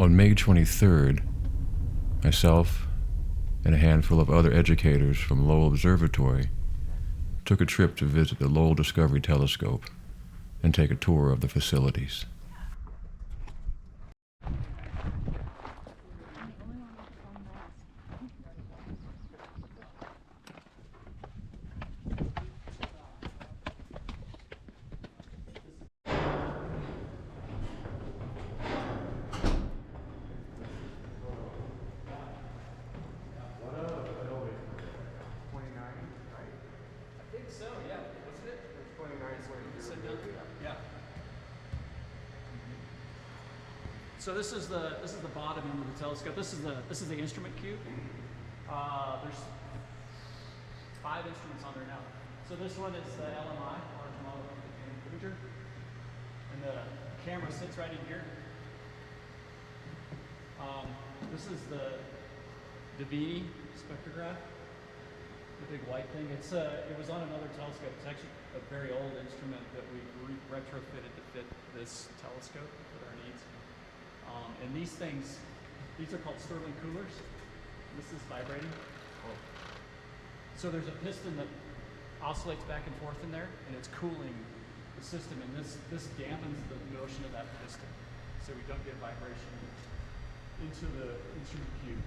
On May 23rd, myself and a handful of other educators from Lowell Observatory took a trip to visit the Lowell Discovery Telescope and take a tour of the facilities. So this is the bottom end of the telescope. This is the instrument cube. There's 5 instruments on there now. So this one is the LMI, large model imager, and the camera sits right in here. This is the L.D.T spectrograph, the big white thing. It was on another telescope. It's actually a very old instrument that we retrofitted to fit this telescope with our needs. And these are called Stirling coolers. This is vibrating. So there's a piston that oscillates back and forth in there, and it's cooling the system. And this dampens the motion of that piston, so we don't get vibration into the instrument cube.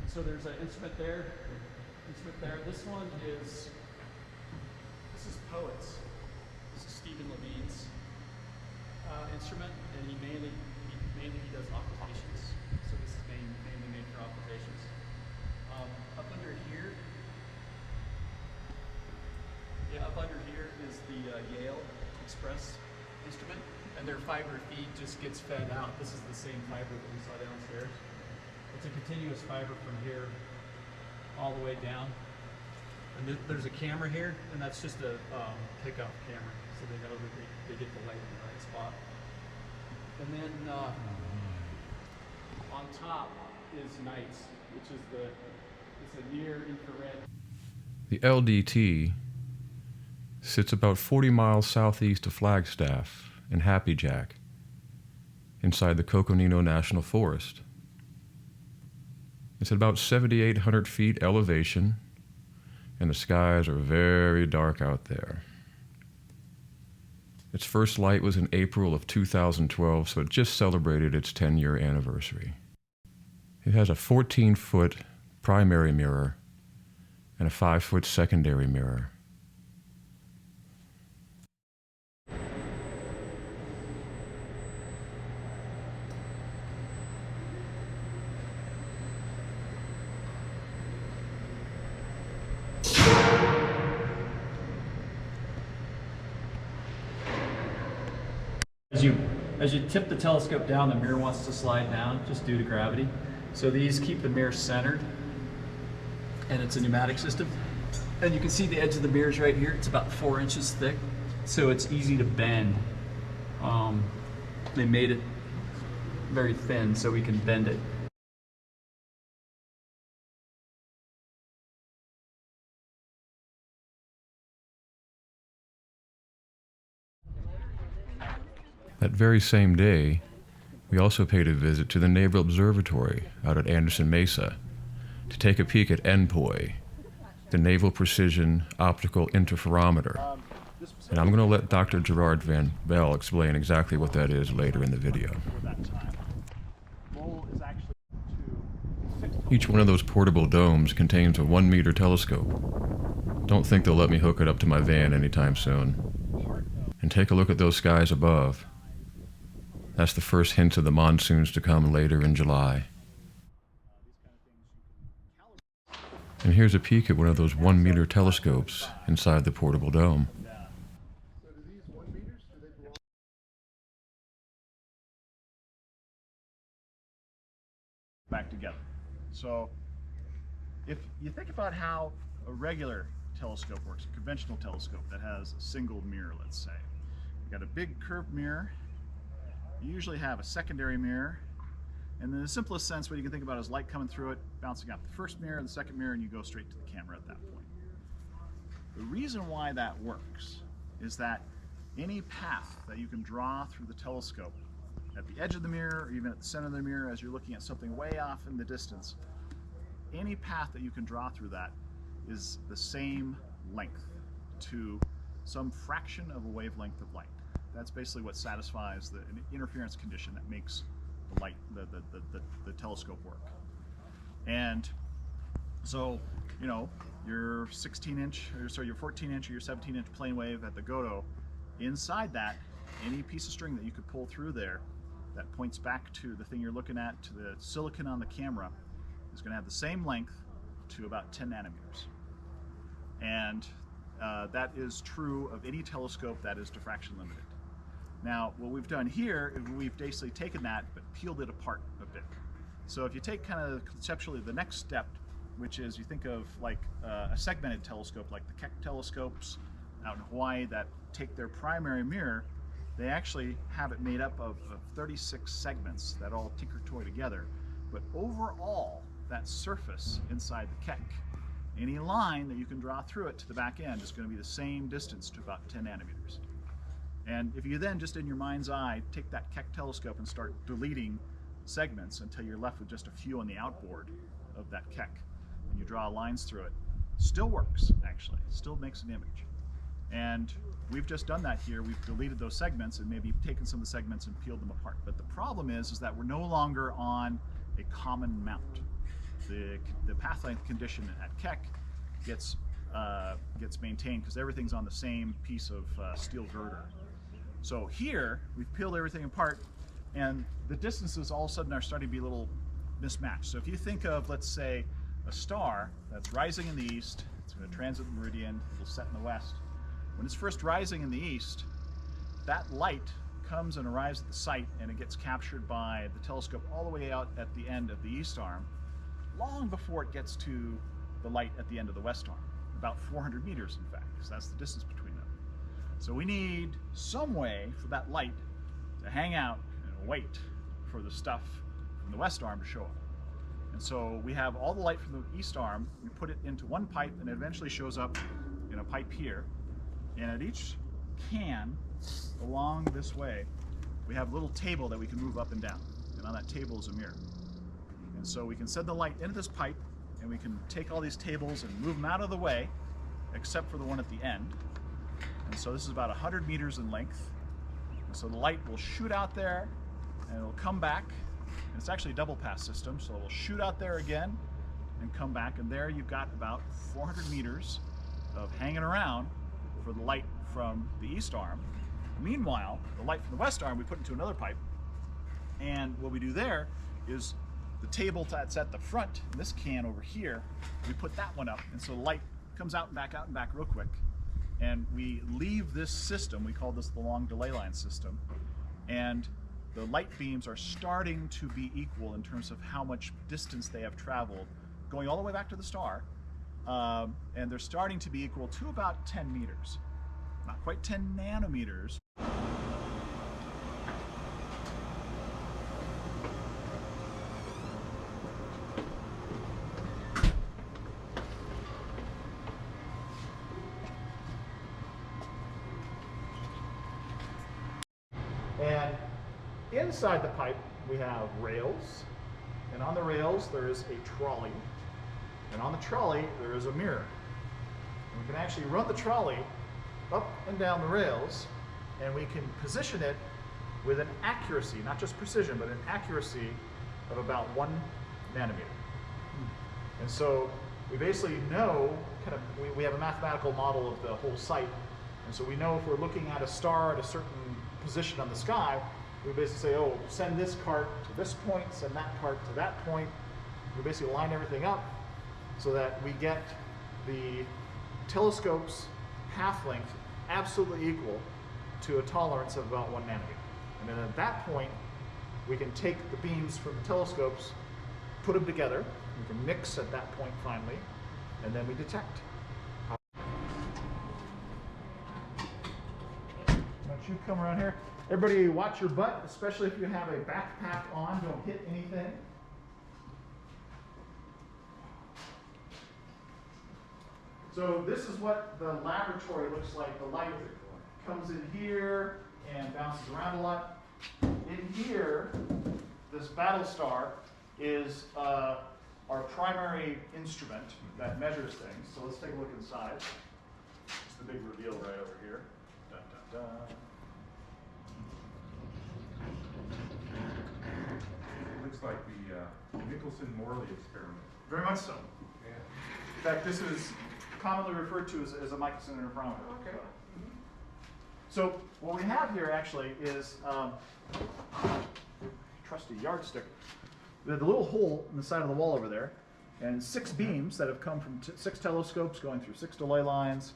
And so there's an instrument there, This one is Poets. This is Stephen Levine's instrument, and he mainly does occultations. So this is mainly made for occultations. Up under here is the Yale Express instrument, and their fiber feed just gets fed out. This is the same fiber that we saw downstairs. It's a continuous fiber from here all the way down. And there's a camera here, and that's just a pickup camera, so they know that they get the light in the right spot. And then on top is NITES, which is it's a near infrared. The L.D.T sits about 40 miles southeast of Flagstaff in Happy Jack, inside the Coconino National Forest. It's at about 7,800 feet elevation, and the skies are very dark out there. Its first light was in April of 2012, so it just celebrated its 10-year anniversary. It has a 14-foot primary mirror and a 5-foot secondary mirror. As you tip the telescope down, the mirror wants to slide down just due to gravity. So these keep the mirror centered, and it's a pneumatic system. And you can see the edge of the mirrors right here. It's about 4 inches thick, so it's easy to bend. They made it very thin so we can bend it. That very same day, we also paid a visit to the Naval Observatory out at Anderson Mesa to take a peek at N.P.O.I, the Naval Precision Optical Interferometer. And I'm going to let Dr. Gerard Van Bell explain exactly what that is later in the video. Each one of those portable domes contains a 1-meter telescope. Don't think they'll let me hook it up to my van anytime soon. And take a look at those skies above. That's the first hint of the monsoons to come later in July. And here's a peek at one of those 1-meter telescopes inside the portable dome. Back together. So if you think about how a regular telescope works, a conventional telescope that has a single mirror, let's say. You've got a big curved mirror. You usually have a secondary mirror, and in the simplest sense, what you can think about is light coming through it, bouncing off the first mirror and the second mirror, and you go straight to the camera at that point. The reason why that works is that any path that you can draw through the telescope at the edge of the mirror, or even at the center of the mirror as you're looking at something way off in the distance, any path that you can draw through that is the same length to some fraction of a wavelength of light. That's basically what satisfies an interference condition that makes the light, the telescope work. And so, you know, your 16-inch, or sorry, your 14-inch or your 17-inch plane wave at the Godo, inside that, any piece of string that you could pull through there that points back to the thing you're looking at, to the silicon on the camera, is going to have the same length to about 10 nanometers. And that is true of any telescope that is diffraction limited. Now, what we've done here is we've basically taken that but peeled it apart a bit. So if you take kind of conceptually the next step, which is you think of like a segmented telescope like the Keck telescopes out in Hawaii that take their primary mirror, they actually have it made up of 36 segments that all tinker-toy together. But overall, that surface inside the Keck, any line that you can draw through it to the back end is going to be the same distance to about 10 nanometers. And if you then just in your mind's eye take that Keck telescope and start deleting segments until you're left with just a few on the outboard of that Keck, and you draw lines through it, still works actually, still makes an image. And we've just done that here. We've deleted those segments and maybe taken some of the segments and peeled them apart. But the problem is that we're no longer on a common mount. The path length condition at Keck gets maintained because everything's on the same piece of steel girder. So here, we've peeled everything apart, and the distances all of a sudden are starting to be a little mismatched. So if you think of, let's say, a star that's rising in the east, it's going to transit the meridian, it'll set in the west. When it's first rising in the east, that light comes and arrives at the site, and it gets captured by the telescope all the way out at the end of the east arm, long before it gets to the light at the end of the west arm, about 400 meters in fact, because that's the distance between them. So we need some way for that light to hang out and wait for the stuff from the west arm to show up. And so we have all the light from the east arm, we put it into one pipe, and it eventually shows up in a pipe here. And at each can along this way, we have a little table that we can move up and down. And on that table is a mirror. And so we can send the light into this pipe, and we can take all these tables and move them out of the way, except for the one at the end. And so this is about 100 meters in length. And so the light will shoot out there, and it'll come back. And it's actually a double pass system, so it will shoot out there again and come back. And there you've got about 400 meters of hanging around for the light from the east arm. Meanwhile, the light from the west arm we put into another pipe, and what we do there is the table that's at the front, in this can over here, we put that one up, and so the light comes out and back real quick, and we leave this system, we call this the long delay line system, and the light beams are starting to be equal in terms of how much distance they have traveled, going all the way back to the star, and they're starting to be equal to about 10 meters. Not quite 10 nanometers. And inside the pipe we have rails, and on the rails there is a trolley, and on the trolley there is a mirror. And we can actually run the trolley up and down the rails, and we can position it with an accuracy, not just precision, but an accuracy of about 1 nanometer. And so we basically know, we have a mathematical model of the whole site, and so we know if we're looking at a star at a certain position on the sky, we basically say, oh, send this cart to this point, send that cart to that point. We basically line everything up so that we get the telescope's path length absolutely equal to a tolerance of about 1 nanometer. And then at that point, we can take the beams from the telescopes, put them together, we can mix at that point finally, and then we detect. Don't you come around here. Everybody watch your butt, especially if you have a backpack on, don't hit anything. So this is what the laboratory looks like. The light comes in here and bounces around a lot. in here, this battle star is our primary instrument that measures things. So let's take a look inside. It's the big reveal right over here. Dun, dun, dun. It looks like the Nicholson-Morley experiment. Very much so. Yeah. In fact, this is commonly referred to as a Michelson interferometer. Okay. So what we have here actually is trusty yardstick. We have the little hole in the side of the wall over there, and 6 beams that have come from 6 telescopes going through 6 delay lines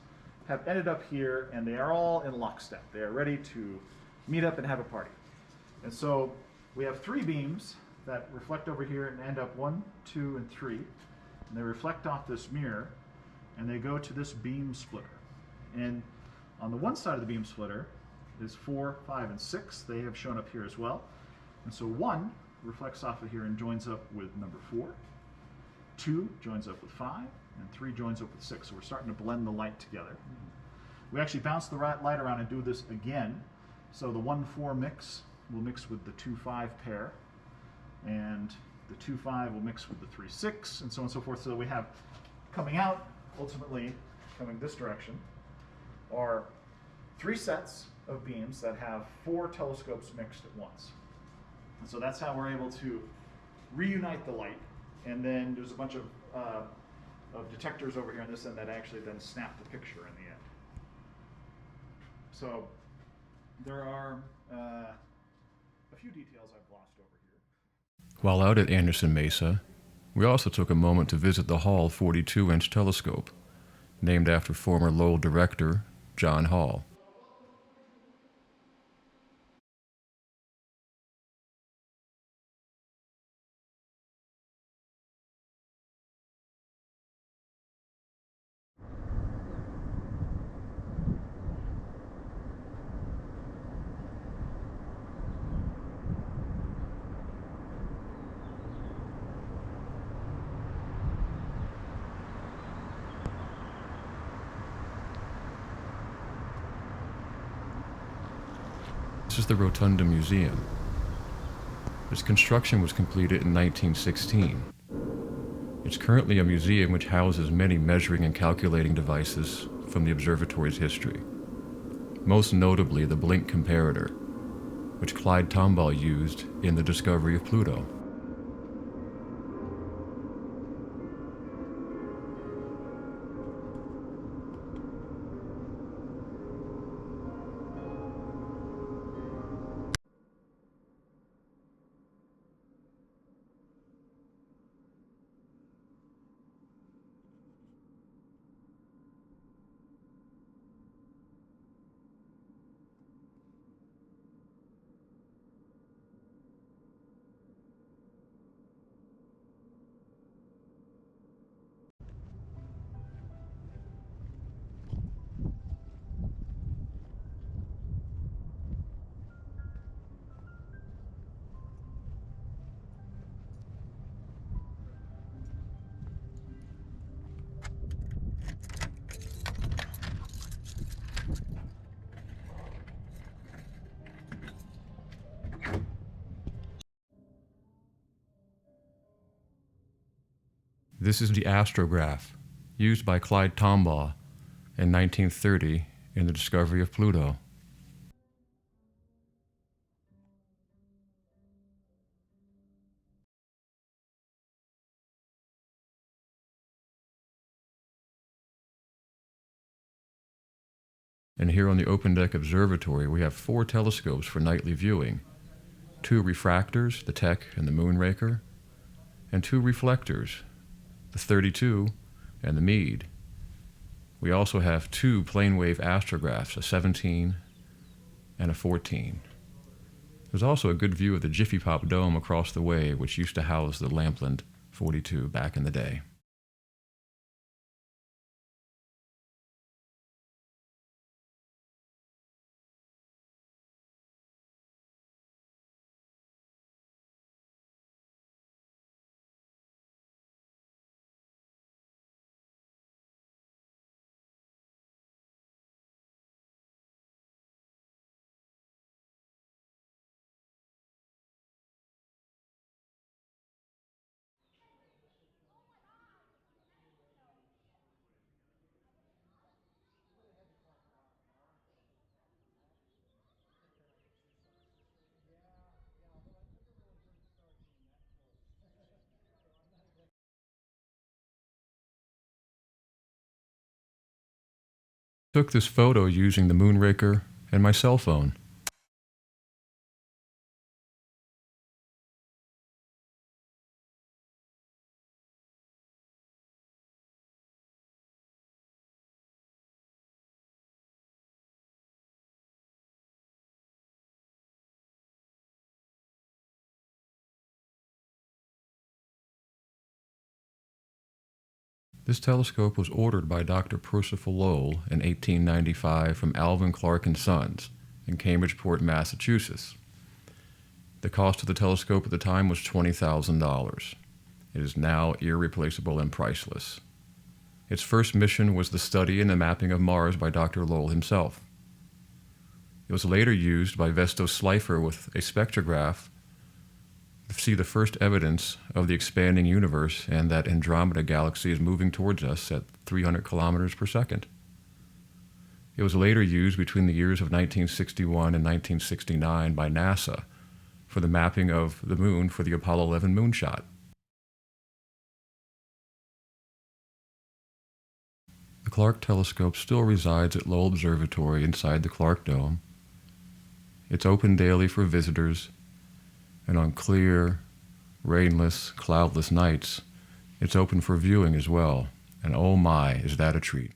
have ended up here, and they are all in lockstep. They are ready to meet up and have a party. And so we have 3 beams that reflect over here and end up 1, 2, and 3, and they reflect off this mirror, and they go to this beam splitter. And on the one side of the beam splitter is 4, 5, and 6. They have shown up here as well. And so 1 reflects off of here and joins up with number 4. 2 joins up with 5, and 3 joins up with 6. So we're starting to blend the light together. We actually bounce the light around and do this again. So the 1-4 mix will mix with the 2-5 pair, and the 2-5 will mix with the 3-6, and so on and so forth. So we have coming out, ultimately coming this direction, are 3 sets of beams that have 4 telescopes mixed at once. And so that's how we're able to reunite the light. And then there's a bunch of detectors over here on this end that actually then snap the picture in the end. So there are a few details I've glossed over here. While out at Anderson Mesa, we also took a moment to visit the Hall 42-inch telescope, named after former Lowell director John Hall. This is the Rotunda Museum. Its construction was completed in 1916. It's currently a museum which houses many measuring and calculating devices from the observatory's history. Most notably the blink comparator, which Clyde Tombaugh used in the discovery of Pluto. This is the Astrograph, used by Clyde Tombaugh in 1930 in the discovery of Pluto. And here on the Open Deck Observatory, we have 4 telescopes for nightly viewing, 2 refractors, the Tech and the Moonraker, and 2 reflectors, the 32 and the Meade. We also have 2 plane-wave astrographs, a 17 and a 14. There's also a good view of the Jiffy Pop Dome across the way, which used to house the Lampland 42 back in the day. Took this photo using the Moonraker and my cell phone. This telescope was ordered by Dr. Percival Lowell in 1895 from Alvin Clark & Sons in Cambridgeport, Massachusetts. The cost of the telescope at the time was $20,000. It is now irreplaceable and priceless. Its first mission was the study and the mapping of Mars by Dr. Lowell himself. It was later used by Vesto Slipher with a spectrograph to see the first evidence of the expanding universe and that Andromeda galaxy is moving towards us at 300 kilometers per second. It was later used between the years of 1961 and 1969 by NASA for the mapping of the moon for the Apollo 11 moonshot. The Clark telescope still resides at Lowell Observatory inside the Clark Dome. It's open daily for visitors, and on clear, rainless, cloudless nights, it's open for viewing as well. And oh my, is that a treat.